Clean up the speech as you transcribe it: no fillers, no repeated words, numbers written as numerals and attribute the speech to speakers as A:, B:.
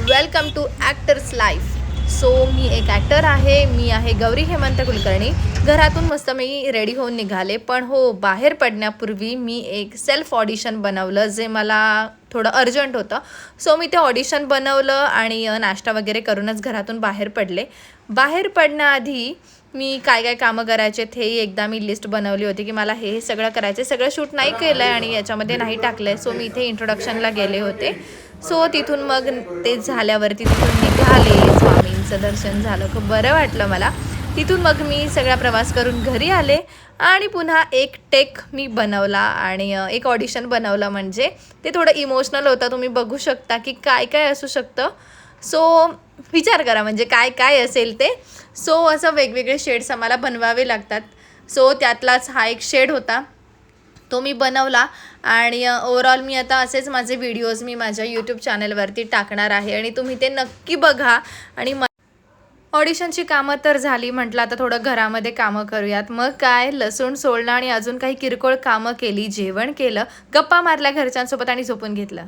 A: Welcome to actors life. So मी एक actor आहे. मी आहे गौरी हेमंत कुलकर्णी. घरातून मस्त मी रेडी होऊन निघाले, पण बाहेर पडण्यापूर्वी मी एक सेल्फ ऑडिशन बनवलं, जे मला थोडं अर्जंट होतं. सो मी ते ऑडिशन बनवलं आणि नाश्ता वगैरे करूनच घरातून बाहेर पडले. बाहेर पडण्याआधी मी काय काय कामं करायचे हे एकदा मी लिस्ट बनवली होती, की मला हे सगळं करायचं. सगळं शूट नाही केलं आहे आणि याच्यामध्ये नाही टाकलं आहे. सो मी इथे इंट्रोडक्शनला गेले होते. सो तिथून मग ते झाल्यावरती तिथून निघाले. स्वामींचं दर्शन झालं, खूप बरं वाटलं मला. तिथून मग मी सगळा प्रवास करून घरी आले आणि पुन्हा एक टेक मी बनवला आणि एक ऑडिशन बनवलं. म्हणजे ते थोडं इमोशनल होतं. तुम्ही बघू शकता की काय काय असू शकतं. सो विचार करा म्हणजे काय काय असेल ते. सो असं वेगवेगळे शेड्स आम्हाला बनवावे लागतात. सो त्यातलाच हा एक शेड होता, तो मी बनवला. आणि ओव्हरऑल मी आता असेच माझे व्हिडिओज मी माझ्या यूट्यूब चॅनलवरती टाकणार आहे आणि तुम्ही ते नक्की बघा. आणि ऑडिशनची कामं तर झाली. म्हटलं आता थोडं घरामध्ये कामं करूयात. मग काय, लसूण सोलणं आणि अजून काही किरकोळ कामं केली, जेवण केलं, गप्पा मारल्या घरच्यांसोबत आणि झोपून घेतलं.